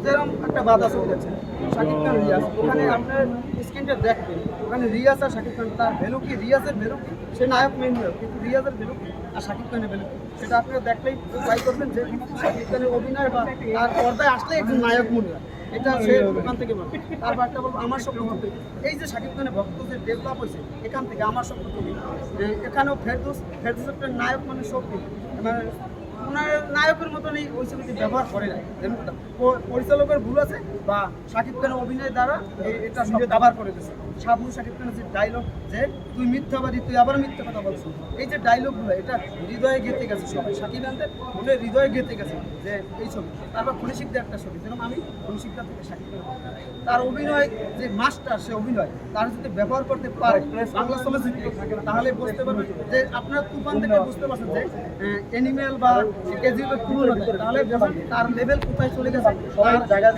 যেরকম একটা বাধা চলে যাচ্ছে শাকিব খান রিয়াজ, ওখানে আপনার স্ক্রিনটা দেখবেন, ওখানে রিয়াজ আর শাকিব খান, তার ভ্যালু কি, রিয়াজের ভ্যালু কি, সে নায়ক মেন নায়ক, কিন্তু রিয়াজের ভ্যালু কি আর শাকিব খানের ভ্যালু কি, সেটা আপনারা দেখলেই ট্রাই করবেন যে শাকিব খানের অভিনয় বা তার পর্দায় আসলে একজন নায়ক মনে হয়, এটা সে ওখান থেকে বলবে। তারপর একটা বলবো আমার স্বপ্ন হতে, এই যে শাকিব খানের ভক্ত যে ডেভেলপ হয়েছে এখান থেকে আমার স্বপ্ন তুমি, এখানেও ফেরদৌস একটা নায়ক মানে শক্তি, মানে ওনার নায়কের মতনই ওই ছবিতে ব্যবহার করে না, পরিচালকের ভুল আছে বা শাকিব খানের অভিনয় দ্বারা এটা সঙ্গে ব্যবহার করে দিয়েছে। শাবনূর শাকিব খানের যে ডায়লগ যে তুই মিথ্যাবাদী, তুই আবার মিথ্যা কথা বলছিস, এই যে ডায়লগগুলো এটা হৃদয়ে গেঁথে গেছে, সবাই শাকিব খানদের মনে হৃদয়ে গেঁথে গেছে যে এই ছবি। তারপর খনিশিকদের একটা ছবি, যেরকম আমি খনিশিকদার থেকে শাকিব খান, তার অভিনয় যে মাস্টার, সে অভিনয় তার যদি ব্যবহার করতে পারে বাংলা চলচ্চিত্রে, তাহলে বুঝতে পারবেন যে আপনারা তুফান থেকে বুঝতে পারছেন যে অ্যানিমেল বা কেজিএফের তুলনা, তাহলে তার লেভেল কোথায় চলে গেছে, সবাই জায়গা